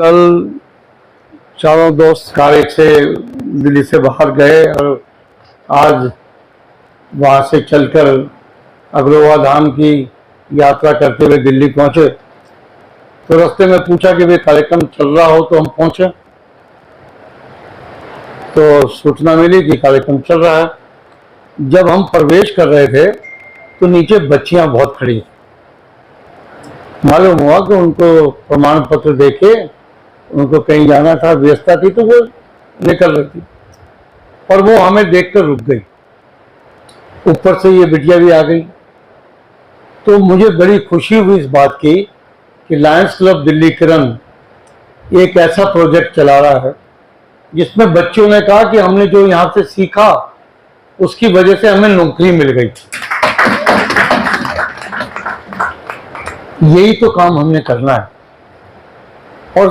कल चारों दोस्त कार से दिल्ली से बाहर गए और आज वहाँ से चलकर अग्रोवा धाम की यात्रा करते हुए दिल्ली पहुंचे। तो रास्ते में पूछा कि भाई कार्यक्रम चल रहा हो तो हम पहुंचे। तो सूचना मिली कि कार्यक्रम चल रहा है। जब हम प्रवेश कर रहे थे तो नीचे बच्चियां बहुत खड़ी। मालूम हुआ कि उनको प्रमाण पत्र देके उनको कहीं जाना था, व्यस्तता थी तो वो निकल रही थी और वो हमें देखकर रुक गई। ऊपर से ये बिटिया भी आ गई। तो मुझे बड़ी खुशी हुई इस बात की कि लायंस क्लब दिल्ली किरण एक ऐसा प्रोजेक्ट चला रहा है जिसमें बच्चों ने कहा कि हमने जो यहाँ से सीखा उसकी वजह से हमें नौकरी मिल गई। यही तो काम हमने करना है। और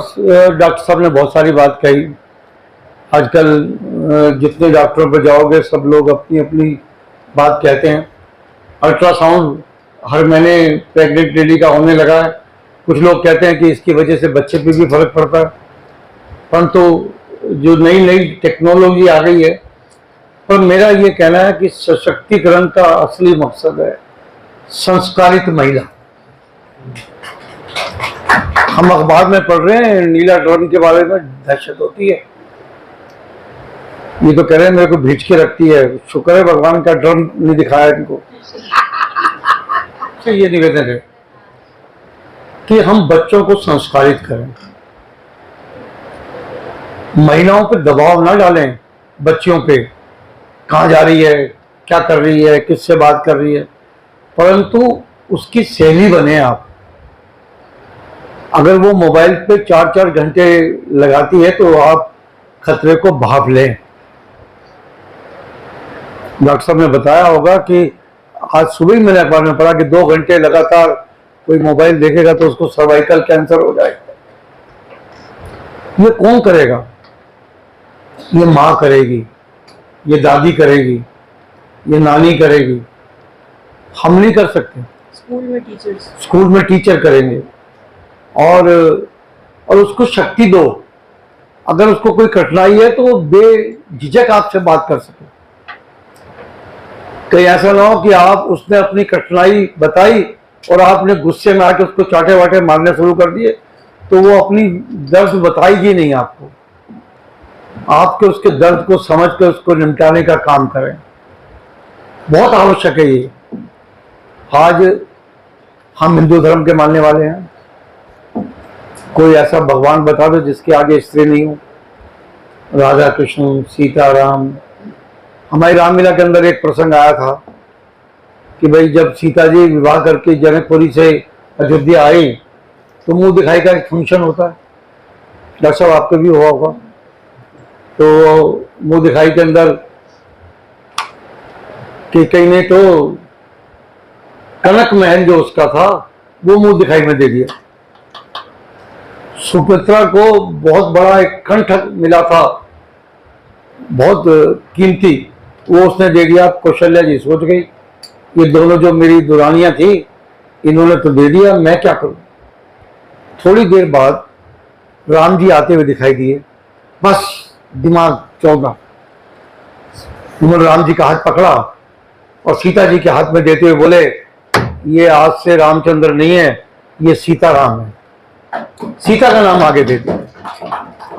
डॉक्टर साहब ने बहुत सारी बात कही। आजकल जितने डॉक्टरों पर जाओगे सब लोग अपनी अपनी बात कहते हैं। अल्ट्रासाउंड हर महीने प्रेग्नेंट लेडी का होने लगा है। कुछ लोग कहते हैं कि इसकी वजह से बच्चे पे भी फर्क पड़ता है, परंतु जो नई नई टेक्नोलॉजी आ गई है। पर मेरा ये कहना है कि सशक्तिकरण का असली मकसद है संस्कारित महिला। हम अखबार में पढ़ रहे हैं नीला ड्रोन के बारे में, दहशत होती है। ये तो कह रहे हैं मेरे को भींच के रखती है। शुक्र है भगवान का ड्रोन नहीं दिखाया इनको। ये निवेदन है कि हम बच्चों को संस्कारित करें, महिलाओं पे दबाव ना डालें। बच्चियों पे कहाँ जा रही है, क्या कर रही है, किससे बात कर रही है, परंतु उसकी सहेली बने आप। अगर वो मोबाइल पे 4-4 घंटे लगाती है तो आप खतरे को भाप लें। डॉक्टर साहब ने बताया होगा कि आज सुबह ही मैंने अखबार में पढ़ा कि 2 घंटे लगातार कोई मोबाइल देखेगा तो उसको सर्वाइकल कैंसर हो जाएगा। ये कौन करेगा? ये माँ करेगी, ये दादी करेगी, ये नानी करेगी। हम नहीं कर सकते। स्कूल में टीचर करेंगे। और उसको शक्ति दो। अगर उसको कोई कठिनाई है तो वो बेझिझक आपसे बात कर सके। कहीं ऐसा ना हो कि आप उसने अपनी कठिनाई बताई और आपने गुस्से में आके उसको चाटे वाटे मारने शुरू कर दिए तो वो अपनी दर्द बताएगी नहीं आपको। आपके उसके दर्द को समझ कर उसको निपटाने का काम करें। बहुत आवश्यक है ये। आज हम हिंदू धर्म के मानने वाले हैं। कोई ऐसा भगवान बता दो जिसके आगे स्त्री नहीं हो। राधा कृष्ण, सीता राम। हमारी रामलीला के अंदर एक प्रसंग आया था कि भाई जब सीता जी विवाह करके जनकपुरी से अयोध्या आई तो मुंह दिखाई का एक फंक्शन होता है। डॉक्टर साहब आपके भी हुआ होगा। तो मुंह दिखाई के अंदर कई ने तो कनक महल जो उसका था वो मुंह दिखाई में दे दिया। सुमित्रा को बहुत बड़ा एक कंठ मिला था, बहुत कीमती, वो उसने दे दिया। कौशल्या जी सोच गई ये दोनों जो मेरी दुरानियां थी इन्होंने तो दे दिया, मैं क्या करूं। थोड़ी देर बाद राम जी आते हुए दिखाई दिए। बस दिमाग चौंका। उन्होंने राम जी का हाथ पकड़ा और सीता जी के हाथ में देते हुए बोले ये आज से रामचंद्र नहीं है, ये सीता राम है। सीता का नाम आगे दे दिया।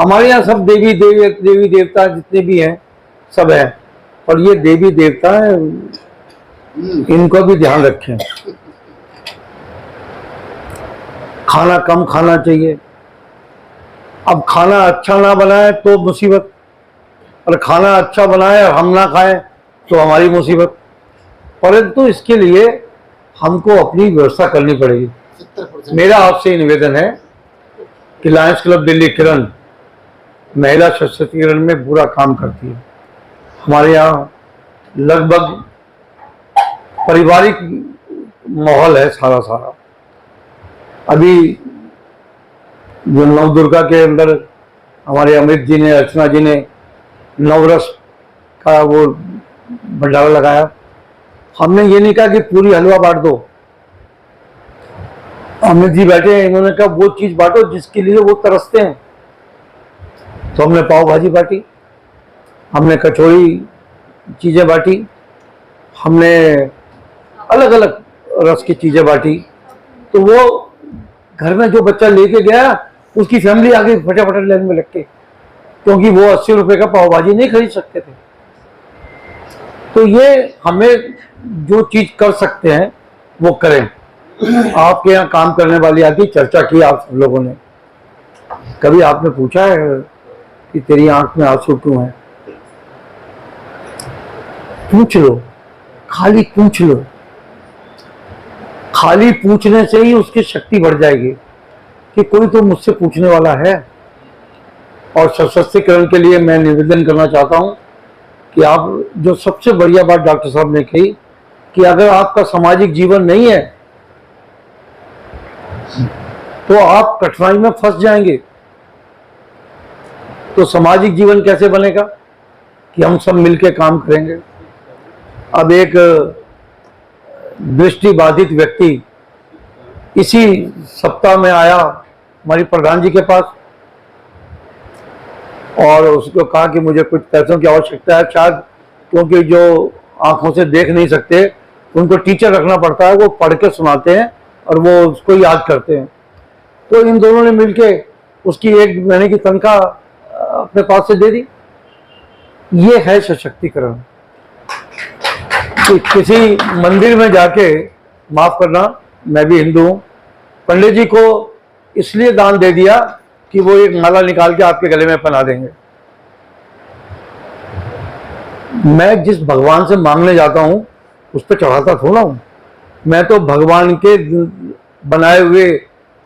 हमारे यहाँ सब देवी देवता जितने भी हैं सब हैं, और ये देवी देवता है, इनको भी ध्यान रखें। खाना कम खाना चाहिए। अब खाना अच्छा ना बनाए तो मुसीबत, और खाना अच्छा बनाए और हम ना खाएं तो हमारी मुसीबत। परंतु इसके लिए हमको अपनी व्यवस्था करनी पड़ेगी। मेरा आपसे निवेदन है कि लायंस क्लब दिल्ली किरण महिला सशक्तिकरण में बुरा काम करती है। हमारे यहाँ लगभग पारिवारिक माहौल है सारा। अभी जो नवदुर्गा के अंदर हमारे अमृत जी ने, अर्चना जी ने नवरस का वो भंडारा लगाया। हमने ये नहीं कहा कि पूरी हलवा बांट दो, अमित जी बैठे हैं, इन्होंने कहा वो चीज बांटो जिसके लिए वो तरसते हैं। तो हमने पाव भाजी बांटी, हमने कचौड़ी चीजें बांटी, हमने अलग अलग रस की चीजें बांटी। तो वो घर में जो बच्चा लेके गया उसकी फैमिली आगे फटाफट लाइन में लग के, क्योंकि वो 80 रुपए का पाव भाजी नहीं खरीद सकते थे। तो ये हमें जो चीज कर सकते हैं वो करें। आपके यहाँ काम करने वाली आदि चर्चा की आप सब लोगों ने, कभी आपने पूछा है कि तेरी आंख में आंसू क्यों है? पूछ लो, खाली पूछ लो। खाली पूछने से ही उसकी शक्ति बढ़ जाएगी कि कोई तो मुझसे पूछने वाला है। और सशक्तिकरण के लिए मैं निवेदन करना चाहता हूं कि आप, जो सबसे बढ़िया बात डॉक्टर साहब ने कही कि अगर आपका सामाजिक जीवन नहीं है तो आप कठिनाई में फंस जाएंगे। तो सामाजिक जीवन कैसे बनेगा? कि हम सब मिलकर काम करेंगे। अब एक दृष्टि बाधित व्यक्ति इसी सप्ताह में आया हमारी प्रधान जी के पास और उसको कहा कि मुझे कुछ पैसों की आवश्यकता है, शायद क्योंकि जो आंखों से देख नहीं सकते उनको टीचर रखना पड़ता है, वो पढ़ के सुनाते हैं और वो उसको याद करते हैं। तो इन दोनों ने मिलके उसकी 1 महीने की तनख्वाह अपने पास से दे दी। ये है सशक्तिकरण। कि किसी मंदिर में जाके, माफ करना मैं भी हिंदू हूं, पंडित जी को इसलिए दान दे दिया कि वो एक माला निकाल के आपके गले में पहना देंगे। मैं जिस भगवान से मांगने जाता हूं उस पर चढ़ाता थोड़ा हूं। मैं तो भगवान के बनाए हुए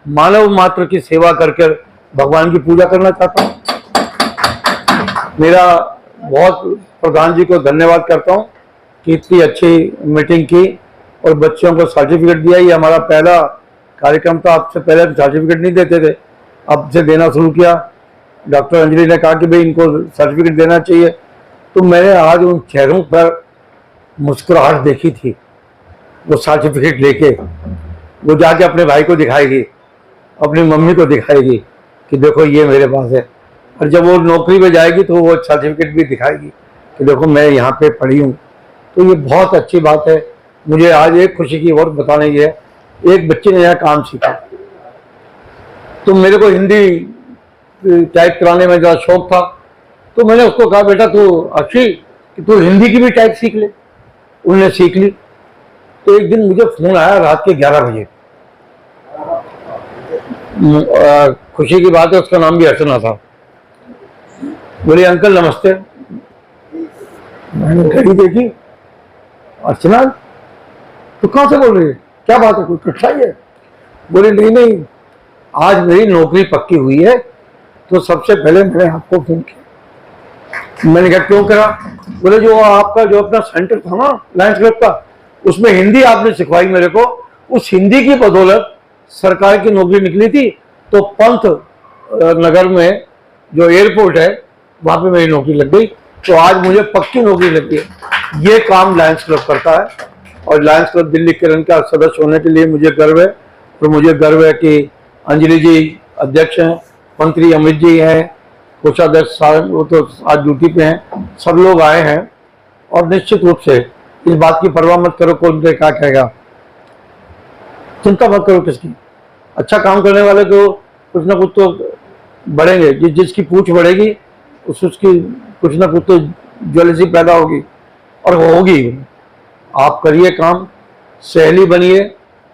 मानव मात्र की सेवा करके भगवान की पूजा करना चाहता हूं। मेरा बहुत प्रधान जी को धन्यवाद करता हूं कि इतनी अच्छी मीटिंग की और बच्चों को सर्टिफिकेट दिया। ये हमारा पहला कार्यक्रम था। आपसे पहले सर्टिफिकेट नहीं देते थे, अब से देना शुरू किया। डॉक्टर अंजलि ने कहा कि भाई इनको सर्टिफिकेट देना चाहिए। तो मैंने आज उन चेहरों पर मुस्कुराहट देखी थी। वो सर्टिफिकेट लेके वो जाके अपने भाई को दिखाएगी, अपनी मम्मी को दिखाएगी कि देखो ये मेरे पास है। और जब वो नौकरी पे जाएगी तो वो सर्टिफिकेट भी दिखाएगी कि देखो मैं यहाँ पे पढ़ी हूँ। तो ये बहुत अच्छी बात है। मुझे आज एक खुशी की और बताने की है, एक बच्चे ने यहाँ काम सीखा। तो मेरे को हिंदी टाइप कराने में ज़्यादा शौक था, तो मैंने उसको कहा बेटा तू अक्षय कि तू हिंदी की भी टाइप सीख ले। उन्होंने सीख ली। तो एक दिन मुझे फोन आया रात के 11 बजे। खुशी की बात है उसका नाम भी अर्चना था। बोले अंकल नमस्ते। मैंने घड़ी देखी, अर्चना तो कहाँ से बोल रही है, क्या बात है, कोई कठिनाई है? बोले नहीं नहीं, आज मेरी नौकरी पक्की हुई है तो सबसे पहले मैंने आपको फोन किया। मैंने कहा क्यों करा? बोले जो आपका जो अपना सेंटर था ना लायंस क्लब का, उसमें हिंदी आपने सिखवाई मेरे को। उस हिंदी की बदौलत सरकार की नौकरी निकली थी, तो पंत नगर में जो एयरपोर्ट है वहां पे मेरी नौकरी लग गई। तो आज मुझे पक्की नौकरी लग गई। ये काम लायंस क्लब करता है और लायंस क्लब दिल्ली किरण का सदस्य होने के लिए मुझे गर्व है। तो मुझे गर्व है कि अंजलि जी अध्यक्ष हैं, मंत्री अमित जी हैं, कोषाध्यक्ष वो तो आज ड्यूटी पे हैं, सब लोग आए हैं। और निश्चित रूप से इस बात की परवाह मत करो कौन क्या कहेगा, चिंता मत करो किसकी। अच्छा काम करने वाले तो कुछ ना कुछ तो बढ़ेंगे। जिसकी पूछ बढ़ेगी उसकी कुछ ना कुछ तो ज्वेलसी पैदा होगी और होगी। आप करिए काम, सहेली बनिए।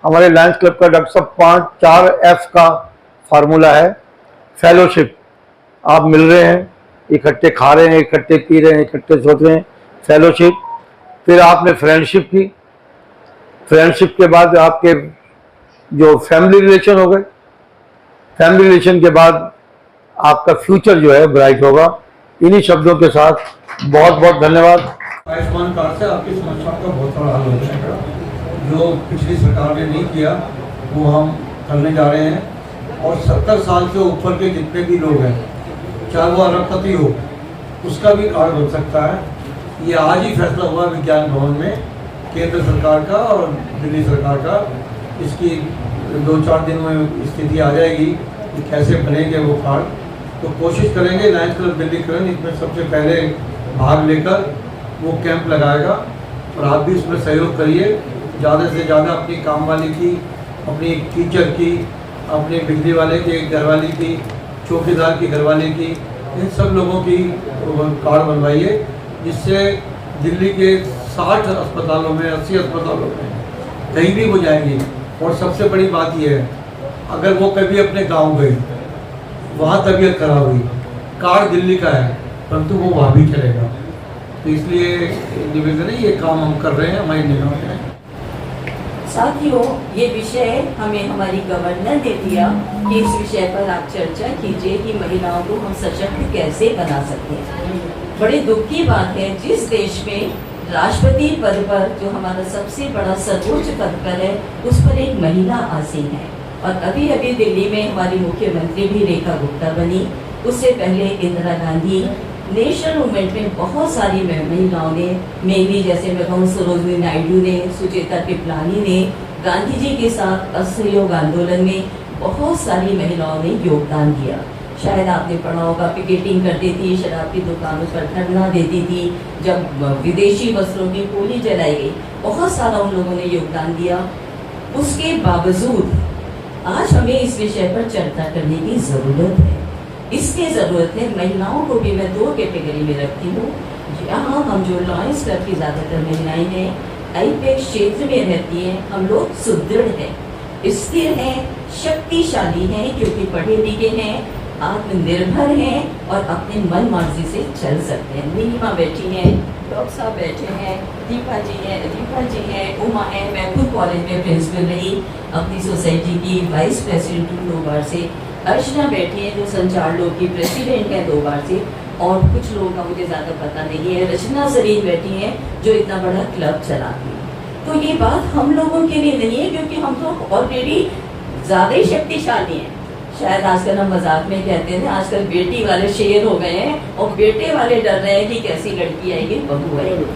हमारे लायंस क्लब का डॉक्टर साहब 4F का फार्मूला है। फेलोशिप, आप मिल रहे हैं, इकट्ठे खा रहे हैं, इकट्ठे पी रहे हैं, इकट्ठे सोच रहे हैं, फेलोशिप। फिर आपने फ्रेंडशिप की, फ्रेंडशिप के बाद आपके जो फैमिली रिलेशन हो गए, फैमिली रिलेशन के बाद आपका फ्यूचर जो है ब्राइट होगा। इन्हीं शब्दों के साथ बहुत बहुत धन्यवाद। आयुष्मान कार्ड से आपकी समस्या का बहुत बड़ा हल हो जाएगा। जो पिछली सरकार ने नहीं किया वो हम करने जा रहे हैं। और 70 साल से ऊपर के जितने भी लोग हैं, चाहे वो अरबपति हो, उसका भी कार्ड बन सकता है। ये आज ही फैसला हुआ विज्ञान भवन में, केंद्र सरकार का और दिल्ली सरकार का, इसकी 2-4 दिन में स्थिति आ जाएगी कि कैसे बनेंगे वो कार्ड। तो कोशिश करेंगे लायंस क्लब दिल्लीकरण इसमें सबसे पहले भाग लेकर वो कैंप लगाएगा, और आप भी इसमें सहयोग करिए। ज़्यादा से ज़्यादा अपनी काम वाली की, अपनी टीचर की, अपने बिजली वाले के घरवाली की, चौकीदार की घरवाली की, इन सब लोगों की कार्ड बनवाइए, जिससे दिल्ली के 60 अस्पतालों में, 80 अस्पतालों में कहीं भी हो जाएंगी। और सबसे बड़ी बात यह है, अगर वो कभी अपने गांव गई, वहाँ तबीयत खराब हुई, कार्ड दिल्ली का है परंतु वो वहाँ भी चलेगा। तो इसलिए निवेदन है, ये काम हम कर रहे हैं, हमारी निगाह में है। साथियों, ये विषय हमें हमारी गवर्नर ने दिया कि इस विषय पर आप चर्चा कीजिए कि महिलाओं को हम सशक्त कैसे बना सकते हैं। बड़े दुख की बात है, जिस देश में राष्ट्रपति पद पर, जो हमारा सबसे बड़ा सर्वोच्च पद पर है, उस पर एक महिला आसीन है। और अभी अभी दिल्ली में हमारी मुख्यमंत्री भी रेखा गुप्ता बनी, उससे पहले इंदिरा गांधी। नेशनल मूवमेंट में बहुत सारी महिलाओं ने, मेनली जैसे मैं कहूँ सरोजनी नायडू ने, सुचेता कृपलानी ने, गांधी जी के साथ असहयोग आंदोलन में बहुत सारी महिलाओं ने योगदान दिया। शायद आपने पढ़ा होगा, पिकेटिंग करती थी, शराब की दुकानों पर धरना देती थी, जब विदेशी वस्त्रों की गोली जलाई गई, बहुत सारा उन लोगों ने योगदान दिया। उसके बावजूद आज हमें इस विषय पर चर्चा करने की ज़रूरत है। इसकी ज़रूरत है, महिलाओं को भी मैं 2 कैटेगरी में रखती हूँ। यहाँ हम जो लॉयंस क्लब की ज़्यादातर महिलाएं हैं, आईपीएक्स क्षेत्र में रहती हैं, हम लोग सुदृढ़ हैं, स्थिर हैं, शक्तिशाली हैं, क्योंकि पढ़े लिखे हैं, आत्मनिर्भर हैं और अपने मन मर्जी से चल सकते हैं। नीलिमा बैठी हैं, डॉक्टर साहब बैठे हैं, दीपा जी हैं, उमा है, मैं खुद कॉलेज में प्रिंसिपल रही, अपनी सोसाइटी की वाइस प्रेसिडेंट हूँ 2 बार से। अर्चना बैठी है जो संचार लोग की प्रेसिडेंट है 2 बार से, और कुछ लोगों का मुझे ज़्यादा पता नहीं है। रचना जरीन बैठी हैं जो इतना बड़ा क्लब चलाती है। तो ये बात हम लोगों के लिए नहीं है, क्योंकि हम तो ऑलरेडी ज़्यादा ही शक्तिशाली हैं। शायद आजकल हम मजाक में कहते हैं, आजकल बेटी वाले शेर हो गए हैं और बेटे वाले डर रहे हैं कि कैसी लड़की आएगी, बहू आएगी।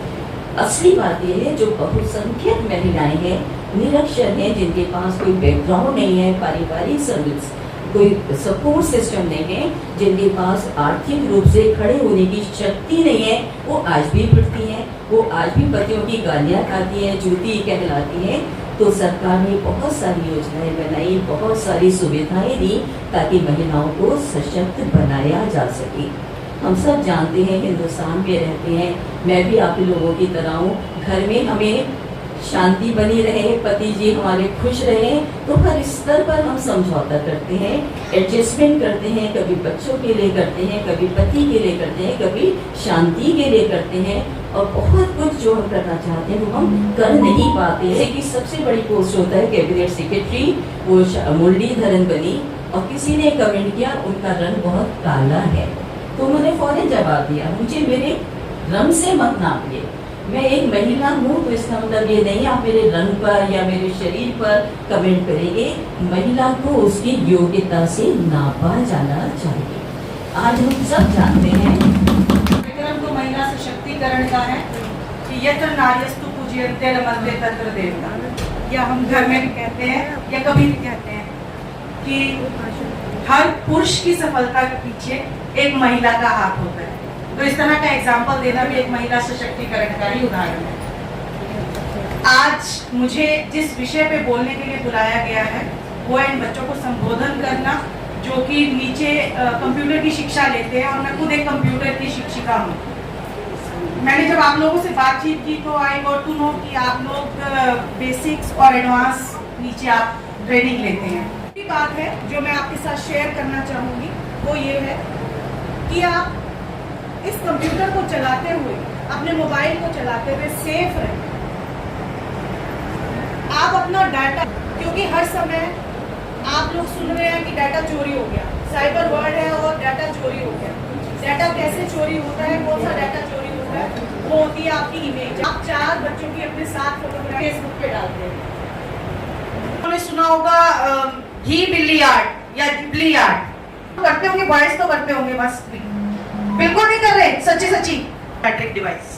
असली बात यह है, जो बहुसंख्यक महिलाएं हैं, निरक्षर हैं, जिनके पास कोई बैकग्राउंड नहीं है, पारिवारिक सर्विस, कोई सपोर्ट सिस्टम नहीं है, जिनके पास आर्थिक रूप से खड़े होने की शक्ति नहीं है, वो आज भी पिटती हैं, वो आज भी पतियों की गालियाँ खाती हैं, जूती कहलाती हैं। तो सरकार ने बहुत सारी योजनाएं बनाई, बहुत सारी सुविधाएं दी, ताकि महिलाओं को सशक्त बनाया जा सके। हम सब जानते हैं, हिंदुस्तान में रहते हैं, मैं भी आप लोगों की तरह हूँ, घर में हमें शांति बनी रहे, पति जी हमारे खुश रहे, तो हर स्तर पर हम समझौता करते हैं, एडजस्टमेंट करते हैं, कभी बच्चों के लिए करते हैं, कभी पति के लिए करते हैं, कभी शांति के लिए करते हैं, और बहुत कुछ जो हम करना चाहते हैं वो हम कर नहीं पाते हैं। कि सबसे बड़ी पोस्ट होता है कैबिनेट सेक्रेटरी, वो मुरलीधरन बनी, और किसी ने कमेंट किया उनका रंग बहुत काला है, तो उन्होंने फौरन जवाब दिया, मुझे मेरे रंग से मत नापिए, मैं एक महिला हूँ, तो इसका मतलब ये नहीं आप मेरे रंग पर या मेरे शरीर पर कमेंट करेंगे। महिला को उसकी योग्यता से नापा जाना चाहिए। आज हम सब जानते हैं, विक्रम तो महिला सशक्तिकरण का है कि यत्र नार्यस्तु पूज्यन्ते रमन्ते तत्र देवता, या हम घर में भी कहते हैं या कभी भी कहते हैं कि हर पुरुष की सफलता के पीछे एक महिला का हाथ होता है। तो इस तरह का एग्जाम्पल देना भी एक महिला सशक्तिकरण का ही उदाहरण है। आज मुझे जिस विषय पे बोलने के लिए बुलाया गया है वो है इन बच्चों को संबोधन करना, जो कि नीचे कंप्यूटर की शिक्षा लेते हैं, और मैं खुद एक कंप्यूटर की शिक्षिका हूँ। मैंने जब आप लोगों से बातचीत की तो आई गॉट टू नो कि आप लोग बेसिक्स और एडवांस नीचे आप ट्रेनिंग लेते हैं। बात है जो मैं आपके साथ शेयर करना चाहूँगी वो ये है कि आप इस कंप्यूटर को चलाते हुए, अपने मोबाइल को चलाते हुए सेफ रहें। आप अपना डाटा, क्योंकि हर समय आप लोग सुन रहे हैं कि डाटा चोरी हो गया, साइबर वर्ल्ड है और डाटा चोरी हो गया। डाटा कैसे चोरी होता है, कौन सा डाटा चोरी होता है, वो होती है आपकी इमेज। आप 4 बच्चों की अपने साथ फोटोग्राफ फेसबुक पे डालते हैं। आपने सुना होगा घी बिल्ली आर्ट या गिबली आर्ट करते होंगे, बॉयज तो करते होंगे, बस बिल्कुल नहीं कर रहे, सच्ची मैट्रिक डिवाइस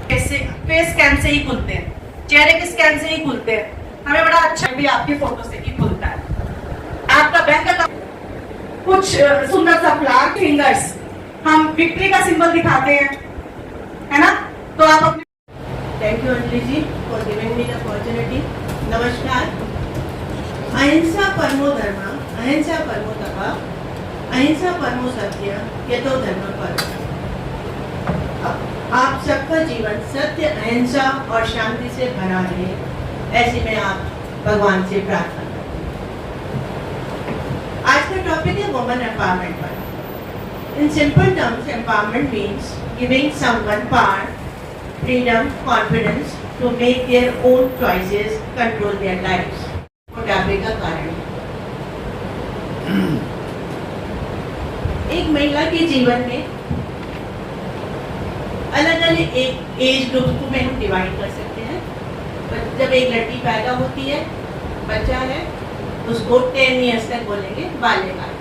फेस स्कैन से ही खुलते हैं, चेहरे के स्कैन से ही खुलते हैं। हमें बड़ा अच्छा भी आपकी फोटो से ही खुलता है। आपका बैंक अकाउंट कुछ सुंदर सा फ्लावर फिंगर्स, हम विक्ट्री का सिंबल दिखाते हैं, है ना? तो आप अपने Thank you, Anjali ji, for giving me the opportunity. नमस्कार। अहिंसा परमो धर्म, अहिंसा परमो तप, अहिंसा परमो सत्य, यतो धर्म परम। आप सबका जीवन सत्य, अहिंसा और शांति से भरा रहे, ऐसी मैं आप भगवान से प्रार्थना करती हूँ। आज का टॉपिक है वुमेन एम्पावरमेंट पर। In simple terms, empowerment means giving someone power, freedom, confidence to make their own choices, control their lives. मोटापे का कारण एक महिला के जीवन में अलग अलग एक एज ग्रुप को में हम डिवाइड कर सकते हैं। जब एक लड़की पैदा होती है, बच्चा है, उसको 10 इयर्स तक बोलेंगे बाल्यकाल।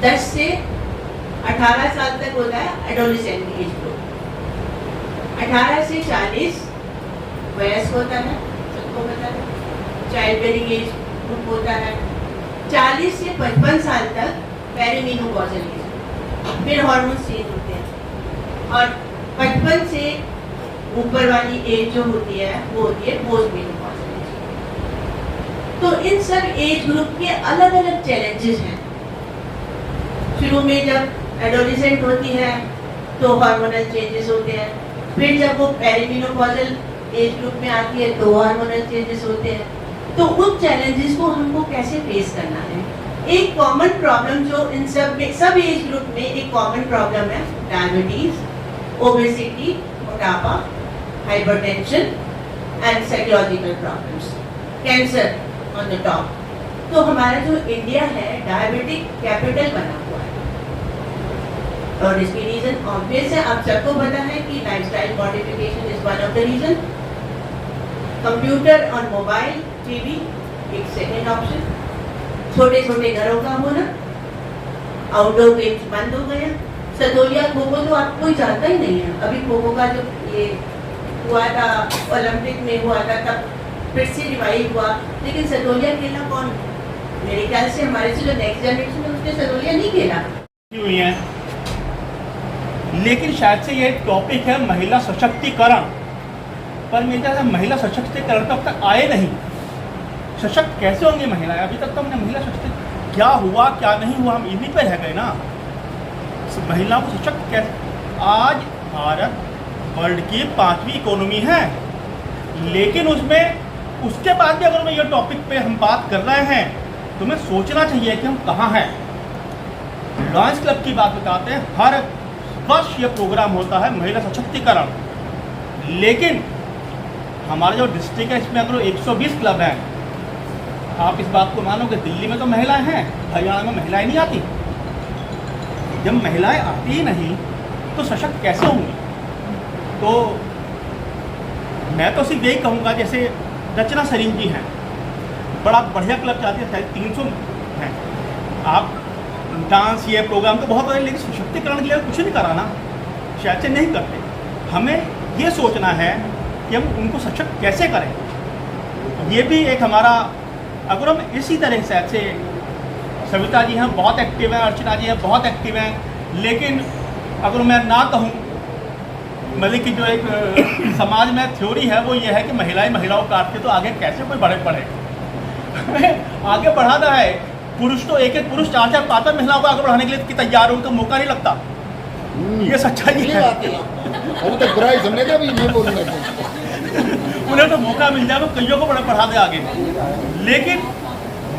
10 से 18 साल तक होता है एडोलेसेंट एज ग्रुप। 18 से 40 वयस्क होता है, सबको पता है, चाइल्ड बेरिंग एज ग्रुप होता है। 40 से 55 साल तक पेरीमेनोपॉजल एज, फिर हार्मोन चेंज होते हैं, और 55 से ऊपर वाली एज जो होती है वो होती है पोस्टमेनोपॉजल एज। तो इन सब एज ग्रुप के अलग अलग चैलेंजेस हैं। शुरू में जब एडोलेसेंट होती है तो हार्मोनल चेंजेस होते हैं, फिर जब वो पेरीमेनोपॉजल एज ग्रुप में आती है तो हार्मोनल चेंजेस होते हैं। तो उन चैलेंजेस को हमको कैसे फेस करना है? एक कॉमन प्रॉब्लम जो इन सब एज ग्रुप में एक कॉमन प्रॉब्लम है, डायबिटीज, ओबेसिटी, मोटापा, hypertension and psychological problems, cancer on the top. तो हमारा जो इंडिया है डायबिटिक कैपिटल बना हुआ है, और इसकी रीजन ऑब्वियस है, आप सबको पता है कि lifestyle modification is one of the reason. Computer और मोबाइल, टीवी एक सेकेंड ऑप्शन, छोटे छोटे घरों का होना, आउटडोर गेम्स बंद हो गए। सतोलिया खो खो तो आप कोई जानता ही नहीं है। अभी खो खो का जो ये हुआ था ओलंपिक में हुआ था तब फिर से रिवाइव हुआ, लेकिन सतोलिया खेला कौन? मेरे ख्याल से हमारे से जो नेक्स्ट जनरेशन है उसने सतोलिया नहीं खेला हुई है। लेकिन शायद से ये टॉपिक है महिला सशक्तिकरण, पर मेरे ख्याल से महिला सशक्तिकरण तो अब तक आए नहीं। सशक्त कैसे होंगी महिलाएं? अभी तक तो हमने महिला सशक्तिकरण क्या हुआ क्या नहीं हुआ हम इन्हीं पे रह गए ना। महिलाओं को सशक्त कैसे? आज भारत वर्ल्ड की 5वीं इकोनॉमी है, लेकिन उसमें उसके बाद भी अगर मैं ये टॉपिक पे हम बात कर रहे हैं तो हमें सोचना चाहिए कि हम कहाँ हैं। लॉयंस क्लब की बात बताते हैं, हर वर्ष ये प्रोग्राम होता है महिला सशक्तिकरण, लेकिन हमारा जो डिस्ट्रिक्ट है इसमें अगर 120 क्लब हैं, आप इस बात को मानो कि दिल्ली में तो महिलाएं हैं, हरियाणा में महिलाएं नहीं आती। जब महिलाएं आती ही नहीं तो सशक्त कैसे होंगी? तो मैं तो सिर्फ यही कहूँगा, जैसे रचना सरीन जी हैं, बड़ा बढ़िया क्लब चाहती है, शायद 300 हैं। आप डांस ये प्रोग्राम तो बहुत है, लेकिन सशक्तिकरण के लिए कुछ नहीं कराना, शायद से नहीं करते। हमें ये सोचना है कि हम उनको सशक्त कैसे करें। ये भी एक हमारा, अगर हम इसी तरह से सविता जी हैं बहुत एक्टिव हैं, अर्चना जी हैं बहुत एक्टिव हैं, लेकिन अगर मैं ना कहूँ, मतलब कि जो एक समाज में थ्योरी है वो ये है कि महिलाएं महिलाओं काटते, तो आगे कैसे कोई बढ़े आगे बढ़ाना है। पुरुष तो एक पुरुष 4-4, 5 महिलाओं को आगे बढ़ाने के लिए तैयार हो, तो मौका नहीं लगता। ये सच्चाई है। अभी तक बुराई सुनने का भी नहीं बोलने उन्हें तो मौका मिल जाए, वो कईयों को बढ़ा दे आगे, लेकिन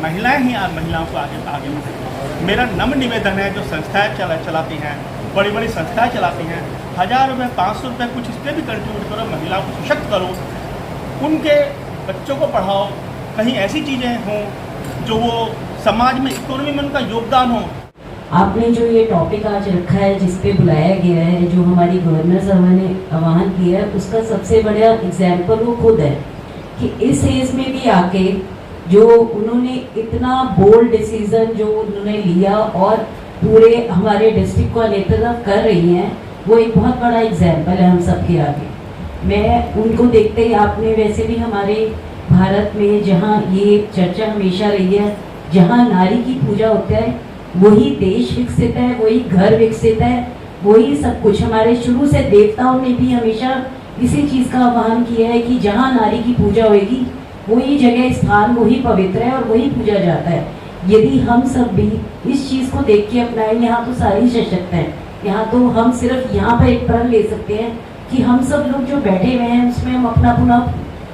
महिलाएं ही महिलाओं को आगे बढ़े। मेरा नम्र निवेदन है, जो संस्थाएं चलाती हैं, बड़ी बड़ी संस्थाएं चलाती हैं, 1000 रुपये 500 रुपये कुछ इस पर भी कंट्रीब्यूट करो, महिलाओं को सशक्त करो, उनके बच्चों को पढ़ाओ, कहीं ऐसी चीज़ें हों जो वो समाज में, इकोनॉमी में उनका योगदान हो। आपने जो ये टॉपिक आज रखा है, जिस पे बुलाया गया है, जो हमारी गवर्नर साहब ने आह्वान किया है, उसका सबसे बड़ा एग्जाम्पल वो खुद है कि इस एज में भी आके जो उन्होंने इतना बोल्ड डिसीजन जो उन्होंने लिया और पूरे हमारे डिस्ट्रिक्ट को नेतृत्व कर रही हैं, वो एक बहुत बड़ा एग्जाम्पल है हम सबके आगे। मैं उनको देखते ही, आपने वैसे भी हमारे भारत में जहाँ ये चर्चा हमेशा रही है, जहाँ नारी की पूजा होता है वही देश विकसित है, वही घर विकसित है, वही सब कुछ। हमारे शुरू से देवताओं ने भी हमेशा इसी चीज़ का आह्वान किया है कि जहाँ नारी की पूजा होगी वही जगह स्थान वही पवित्र है और वही पूजा जाता है। यदि हम सब भी इस चीज़ को देख के अपनाएं, यहाँ तो सारी सशक्त हैं, यहाँ तो हम सिर्फ यहाँ पर एक प्रण ले सकते हैं कि हम सब लोग जो बैठे हुए हैं उसमें हम अपना पूरा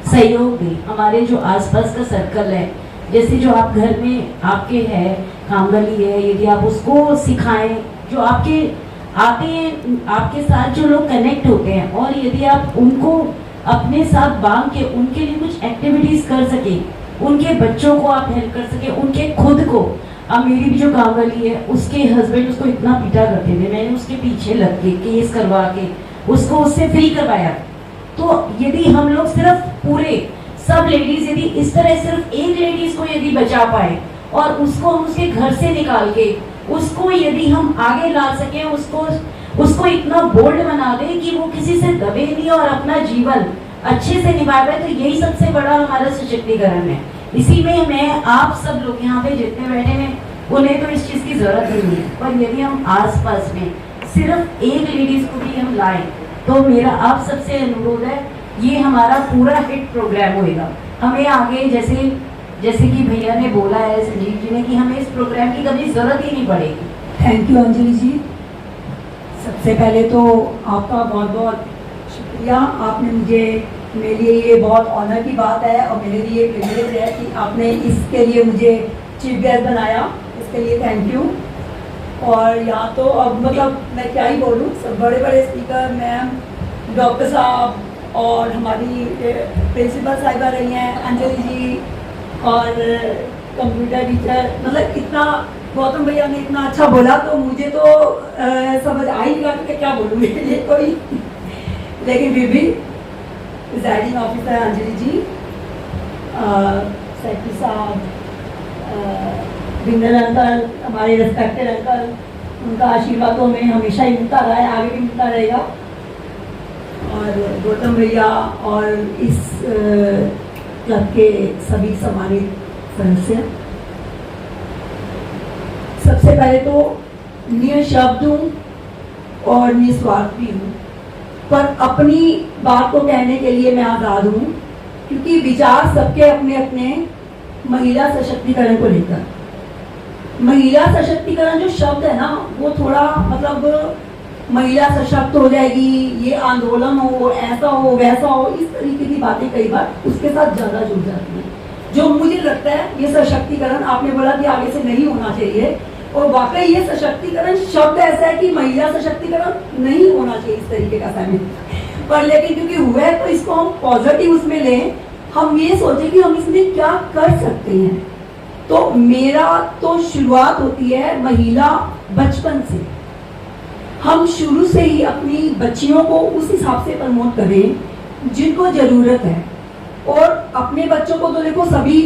सहयोग दें। हमारे जो आसपास का सर्कल है, जैसे जो आप घर में आपके है कामगली है, यदि आप उसको सिखाएं, जो आपके आते हैं आपके साथ जो लोग कनेक्ट होते हैं, और यदि आप उनको अपने साथ बांध के उनके लिए कुछ एक्टिविटीज कर सके, उनके बच्चों को आप हेल्प कर सके, उनके खुद को। अब मेरी भी जो कामगली है उसके हस्बैंड उसको इतना पीटा करते थे, मैंने उसके पीछे लग के केस करवा के उसको उससे फ्री करवाया। तो यदि हम लोग सिर्फ पूरे सब लेडीज यदि इस तरह सिर्फ एक लेडीज को यदि बचा पाए और उसको हम उसके घर से निकाल के उसको यदि हम आगे ला सके, उसको इतना बोल्ड बना दे कि वो किसी से दबे नहीं और अपना जीवन अच्छे से निभा पाए, तो यही सबसे बड़ा हमारा सशक्तिकरण है। इसी में मैं आप सब लोग यहाँ पे जितने बैठे हैं उन्हें तो इस चीज की जरूरत नहीं है, पर यदि हम आसपास में सिर्फ एक लेडीज को भी हम लाएं तो मेरा आप सबसे अनुरोध है, ये हमारा पूरा हिट प्रोग्राम होएगा। हमें आगे जैसे कि भैया ने बोला है, संजीव जी ने, कि हमें इस प्रोग्राम की कभी जरूरत ही नहीं पड़ेगी। थैंक यू अंजलि जी। सबसे पहले तो आपका बहुत बहुत शुक्रिया। आपने मेरे लिए ये बहुत ऑनर की बात है और मेरे लिए प्रिविलेज है कि आपने इसके लिए मुझे चीफ गेस्ट बनाया, इसके लिए थैंक यू। और यहाँ तो अब मतलब मैं क्या ही बोलूँ, सब बड़े बड़े स्पीकर, मैम, डॉक्टर साहब और हमारी प्रिंसिपल साहिबा रही हैं, अंजलि जी और कंप्यूटर टीचर, मतलब इतना गौतम भैया ने इतना अच्छा बोला तो मुझे तो समझ आ ही नहीं कि क्या बोलूँ ये कोई, लेकिन फिर भी प्रिजाइडिंग ऑफिसर अंजलि जी, सेक्रेटरी साहब, बिंदल अंकल, हमारे रिस्पेक्टेड अंकल, उनका आशीर्वाद तो हमें हमेशा ही मिलता रहा है, आगे भी मिलता रहेगा। और गौतम भैया और इस क्लब के सभी सम्मानित सदस्य, सबसे पहले तो निःशब्द हूँ और निस्वार्थ भी हूँ, पर अपनी बात को कहने के लिए मैं आज़ाद हूँ, क्योंकि विचार सबके अपने अपने महिला सशक्तिकरण को लेकर। महिला सशक्तिकरण जो शब्द है ना, वो थोड़ा मतलब महिला सशक्त हो जाएगी, ये आंदोलन हो, ऐसा हो वैसा हो, इस तरीके की बातें कई बार उसके साथ ज़्यादा जुड़ जाती हैं। जो मुझे लगता है ये सशक्तिकरण, आपने बोला कि आगे से नहीं होना चाहिए, और वाकई ये सशक्तिकरण शब्द ऐसा है कि महिला सशक्तिकरण नहीं होना चाहिए इस तरीके का सहमत, पर लेकिन क्योंकि हुआ है तो इसको हम पॉजिटिव उसमें लें, हम ये सोचें कि हम इसमें क्या कर सकते हैं। तो मेरा तो शुरुआत होती है महिला बचपन से। हम शुरू से ही अपनी बच्चियों को उस हिसाब से प्रमोट करें जिनको ज़रूरत है, और अपने बच्चों को तो देखो सभी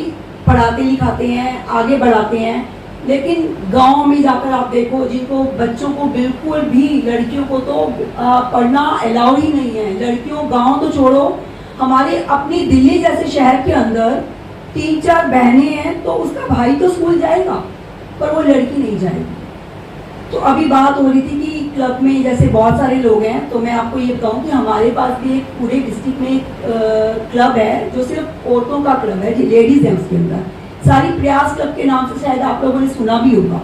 पढ़ाते लिखाते हैं, आगे बढ़ाते हैं, लेकिन गांव में जाकर आप देखो जिनको बच्चों को बिल्कुल भी, लड़कियों को तो पढ़ना अलाउ ही नहीं है। लड़कियों, गांव तो छोड़ो, हमारे अपनी दिल्ली जैसे शहर के अंदर 3-4 बहनें हैं तो उसका भाई तो स्कूल जाएगा पर वो लड़की नहीं जाएगी। तो अभी बात हो रही थी कि क्लब में जैसे बहुत सारे लोग हैं, तो मैं आपको ये बताऊं कि हमारे पास भी एक पूरे डिस्ट्रिक्ट में एक क्लब है जो सिर्फ औरतों का क्लब है, लेडीज है उसके अंदर, सारी प्रयास क्लब के नाम से, शायद आप लोगों ने सुना भी होगा,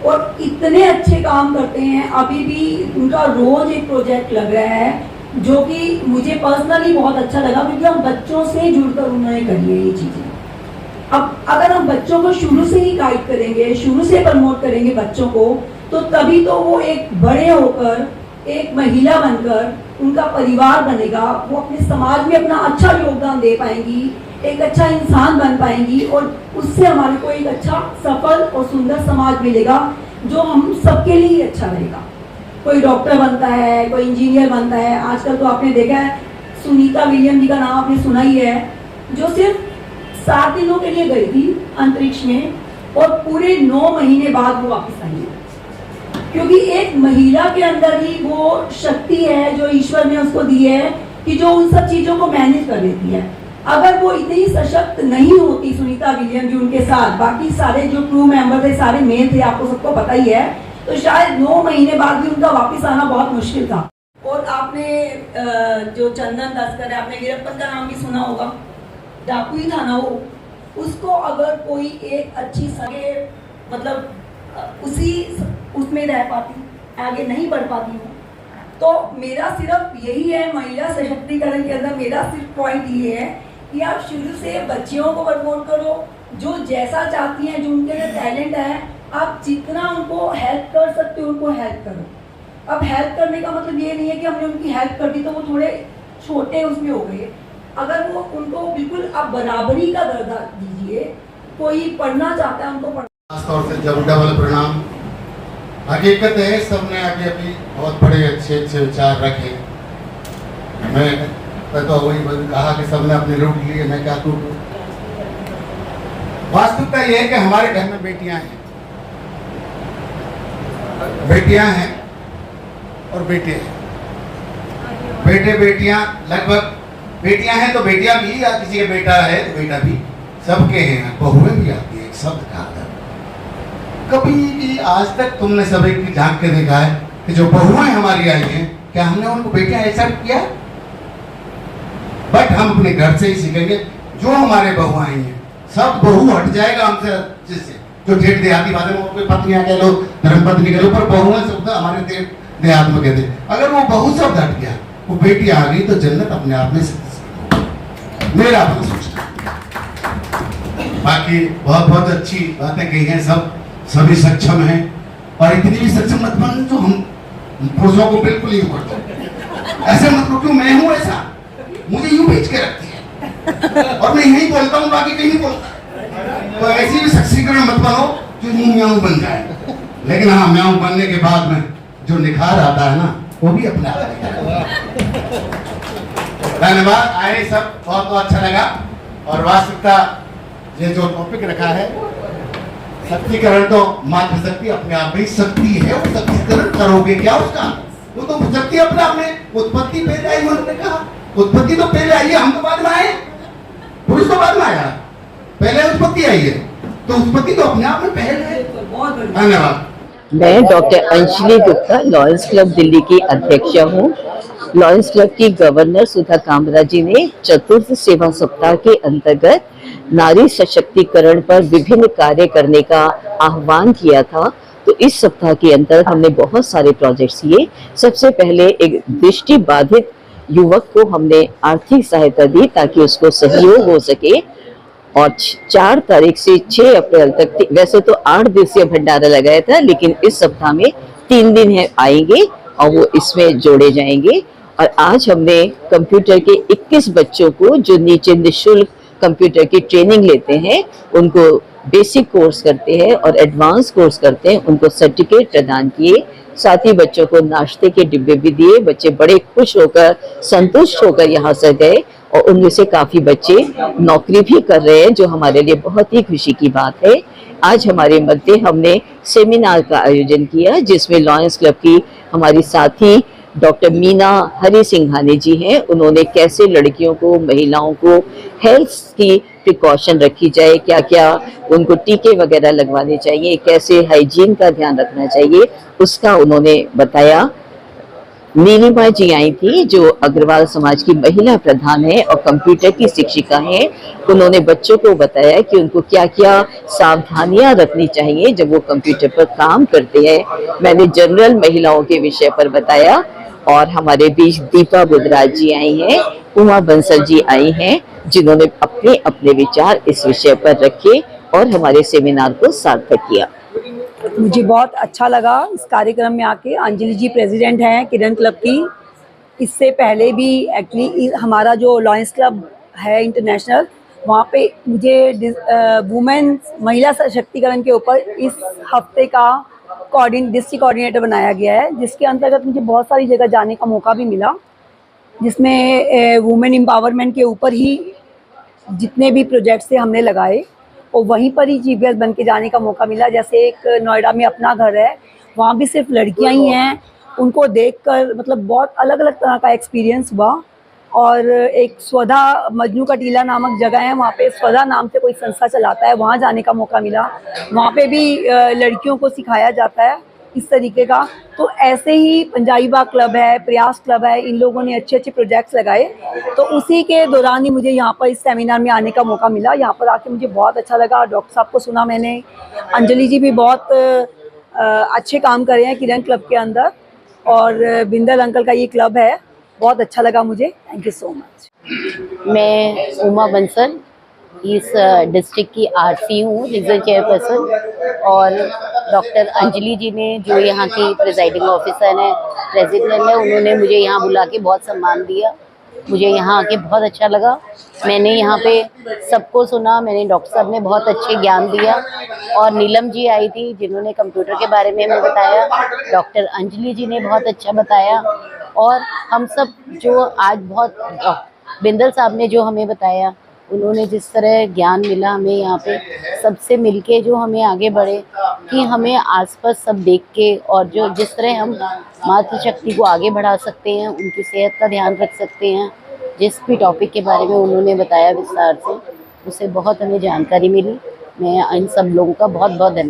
और इतने अच्छे काम करते हैं। अभी भी उनका रोज एक प्रोजेक्ट लग रहा है जो कि मुझे पर्सनली बहुत अच्छा लगा, क्योंकि हम बच्चों से जुड़कर उन्होंने करी है ये चीज़ें। अब अगर हम बच्चों को शुरू से ही गाइड करेंगे, शुरू से प्रमोट करेंगे बच्चों को, तो तभी तो वो एक बड़े होकर एक महिला बनकर उनका परिवार बनेगा, वो अपने समाज में अपना अच्छा योगदान दे पाएंगी, एक अच्छा इंसान बन पाएंगी, और उससे हमारे को एक अच्छा सफल और सुंदर समाज मिलेगा जो हम सबके लिए अच्छा रहेगा। कोई डॉक्टर बनता है, कोई इंजीनियर बनता है। आजकल तो आपने देखा है सुनीता विलियम जी का नाम आपने सुना ही है, जो सिर्फ 7 दिनों के लिए गई थी अंतरिक्ष में और पूरे 9 महीने बाद वो वापस आई है, क्योंकि एक महिला के अंदर ही वो शक्ति है जो ईश्वर ने उसको दी है कि जो उन सब चीजों को मैनेज कर लेती है। अगर वो इतनी सशक्त नहीं होती सुनीता विलियम जी उनके साथ, बाकी सारे जो क्रू मेंबर थे सारे मेल थे, आपको सबको पता ही है, तो शायद 9 महीने बाद भी उनका वापस आना बहुत मुश्किल था। और आपने जो चंदन तस्कर है, आपने वीरप्पन का नाम भी सुना होगा, डाकू ही था ना वो, उसको अगर कोई एक अच्छी सगे मतलब उसी उसमें रह पाती, आगे नहीं बढ़ पाती हूँ, तो मेरा सिर्फ यही है महिला सशक्तिकरण के अंदर मेरा सिर्फ पॉइंट ये है कि आप शुरू से बच्चियों को प्रमोट करो, जो जैसा चाहती हैं, जो उनके अंदर टैलेंट है, आप जितना उनको हेल्प कर सकते हो उनको हेल्प करो। अब हेल्प करने का मतलब ये नहीं है कि हमने उनकी हेल्प कर दी तो वो थोड़े छोटे उसमें हो गए। अगर वो उनको बिल्कुल आप बराबरी का दर्जा दीजिए, कोई पढ़ना चाहता है उनको खासतौर से जब डबल प्रणाम। हकीकत है सबने अभी अभी बहुत बड़े अच्छे अच्छे विचार रखे। मैं तो वही कहा कि सबने अपने रूट लिए, मैं क्या टूटूं। वास्तविकता यह है कि हमारे घर में बेटियां हैं और बेटे हैं। बेटे बेटियां लगभग बेटियां हैं तो बेटियां भी, या किसी का बेटा है तो बेटा भी, सबके हैं। बहुएं भी आती है, एक शब्द कहा था। कभी भी आज तक तुमने सभी की झांक के देखा है कि जो बहुएं हमारी आई हैं, क्या हमने उनको बेटियां एक्सेप्ट किया? बट हम अपने घर से ही सीखेंगे। जो हमारे बहु आई हैं, सब बहू हट जाएगा हमसे, जिससे जो ठेठ देहाती बातें में पत्नियां कह लो, धर्मपत्नी कह लो, पर बहुएं शब्द हमारे देहात में कहते। अगर वो बहु शब्द हट गया, वो बेटी आ गई, तो जन्नत अपने आप में मेरा अपना सोचना। बाकी बहुत बहुत अच्छी बातें कही हैं, सभी सक्षम हैं, और इतनी भी सक्षम मत बन जो हम पुरुषों को बिल्कुल ही ऊपर दो। ऐसे मत क्यों मैं हूं ऐसा, मुझे यूं बेच के रखती है और मैं यही बोलता हूं, बाकी कहीं नहीं बोलता। तो ऐसी भी सक्षीकरण मत बनो जो मुंह म्याऊं बन जाए। लेकिन हाँ, म्याऊं बनने के बाद में जो निखार आता है ना, वो भी अपने आप। धन्यवाद, आए सब, बहुत बहुत अच्छा लगा। और वास्तविकता ये जो टॉपिक रखा है, शक्तिकरण, तो मातृशक्ति अपने आप में शक्ति है। वो शक्तिकरण करोगे क्या उसका? वो तो शक्ति अपने आप में, उत्पत्ति पहले आई। उन्होंने कहा उत्पत्ति तो पहले आई है, हम तो बाद में आए, पुरुष तो बाद में आया, पहले उत्पत्ति आई है, तो उत्पत्ति तो अपने आप में पहले है। धन्यवाद। मैं doctor Anjali Gupta, lions club Delhi की अध्यक्ष हूँ। लॉयंस क्लब की गवर्नर सुधा कामरा जी ने चतुर्थ सेवा सप्ताह के अंतर्गत नारी सशक्तिकरण पर विभिन्न कार्य करने का आह्वान किया था। तो इस सप्ताह के अंतर्गत हमने बहुत सारे प्रोजेक्ट्स किए। सबसे पहले एक दृष्टि बाधित युवक को हमने आर्थिक सहायता दी ताकि उसको सहयोग हो सके, और 4 तारीख से 6 अप्रैल तक, वैसे तो 8 दिवसीय भंडारा लगाया था, लेकिन इस सप्ताह में 3 दिन है आएंगे और वो इसमें जोड़े जाएंगे। और आज हमने कंप्यूटर के 21 बच्चों को जो नीचे निःशुल्क कंप्यूटर की ट्रेनिंग लेते हैं, उनको बेसिक कोर्स करते हैं और एडवांस कोर्स करते हैं, उनको सर्टिफिकेट प्रदान किए। साथ ही बच्चों को नाश्ते के डिब्बे भी दिए। बच्चे बड़े खुश होकर, संतुष्ट होकर यहाँ से गए, और उनमें से काफी बच्चे नौकरी भी कर रहे हैं, जो हमारे लिए बहुत ही खुशी की बात है। आज हमारे मध्य हमने सेमिनार का आयोजन किया, जिसमें लॉयंस क्लब की हमारी साथी डॉक्टर मीना हरि सिंघानी जी हैं। उन्होंने कैसे लड़कियों को, महिलाओं को हेल्थ की प्रिकॉशन रखी जाए, क्या क्या उनको टीके वगैरह लगवाने चाहिए, कैसे हाइजीन का ध्यान रखना चाहिए, उसका उन्होंने बताया। नीलिमा जी आई थी, जो अग्रवाल समाज की महिला प्रधान है और कंप्यूटर की शिक्षिका हैं। उन्होंने बच्चों को बताया कि उनको क्या क्या सावधानियां रखनी चाहिए जब वो कंप्यूटर पर काम करते हैं। मैंने जनरल महिलाओं के विषय पर बताया, और हमारे बीच दीपा बुधराज जी आई हैं, उमा बंसल जी आई हैं, जिन्होंने अपने अपने विचार इस विषय पर रखे और हमारे सेमिनार को सार्थक किया। मुझे बहुत अच्छा लगा इस कार्यक्रम में आके। अंजलि जी प्रेसिडेंट हैं किरण क्लब की। इससे पहले भी एक्चुअली हमारा जो लॉयंस क्लब है इंटरनेशनल, वहाँ पे मुझे वुमेन महिला सशक्तिकरण के ऊपर इस हफ्ते का डिस्ट्रिक्ट कोऑर्डिनेटर बनाया गया है, जिसके अंतर्गत मुझे बहुत सारी जगह जाने का मौका भी मिला, जिसमें वुमेन एम्पावरमेंट के ऊपर ही जितने भी प्रोजेक्ट्स थे हमने लगाए, और वहीं पर ही जीपीएस बन के जाने का मौका मिला। जैसे एक नोएडा में अपना घर है, वहाँ भी सिर्फ लड़कियाँ ही हैं, उनको देखकर मतलब बहुत अलग अलग तरह का एक्सपीरियंस हुआ। और एक स्वधा मजनू का टीला नामक जगह है, वहाँ पे स्वधा नाम से कोई संस्था चलाता है, वहाँ जाने का मौका मिला। वहाँ पे भी लड़कियों को सिखाया जाता है इस तरीके का। तो ऐसे ही पंजाबी बाग क्लब है, प्रयास क्लब है, इन लोगों ने अच्छे अच्छे प्रोजेक्ट्स लगाए। तो उसी के दौरान ही मुझे यहाँ पर इस सेमिनार में आने का मौका मिला। यहाँ पर आके मुझे बहुत अच्छा लगा। डॉक्टर साहब को सुना मैंने, अंजलि जी भी बहुत अच्छे काम कर रहे हैं किरण क्लब के अंदर, और बिंदल अंकल का ये क्लब है, बहुत अच्छा लगा मुझे। Thank you so much. मैं उमा बंसल इस डिस्ट्रिक्ट की आरसी हूँ, रीजनल चेयरपर्सन, और डॉक्टर अंजलि जी ने जो यहाँ की प्रेजाइडिंग ऑफिसर हैं, प्रेसिडेंट है, उन्होंने मुझे यहाँ बुला के बहुत सम्मान दिया। मुझे यहाँ आके बहुत अच्छा लगा। मैंने यहाँ पे सबको सुना, मैंने डॉक्टर साहब ने बहुत अच्छे ज्ञान दिया, और नीलम जी आई थी जिन्होंने कंप्यूटर के बारे में हमें बताया, डॉक्टर अंजलि जी ने बहुत अच्छा बताया, और हम सब जो आज बहुत बिंदल साहब ने जो हमें बताया, उन्होंने जिस तरह ज्ञान मिला हमें यहाँ पे सबसे मिलके, जो हमें आगे बढ़े कि हमें आसपास सब देख के, और जो जिस तरह हम मातृशक्ति को आगे बढ़ा सकते हैं, उनकी सेहत का ध्यान रख सकते हैं, जिस भी टॉपिक के बारे में उन्होंने बताया विस्तार से, उससे बहुत हमें जानकारी मिली। मैं इन सब लोगों का बहुत बहुत धन्यवाद।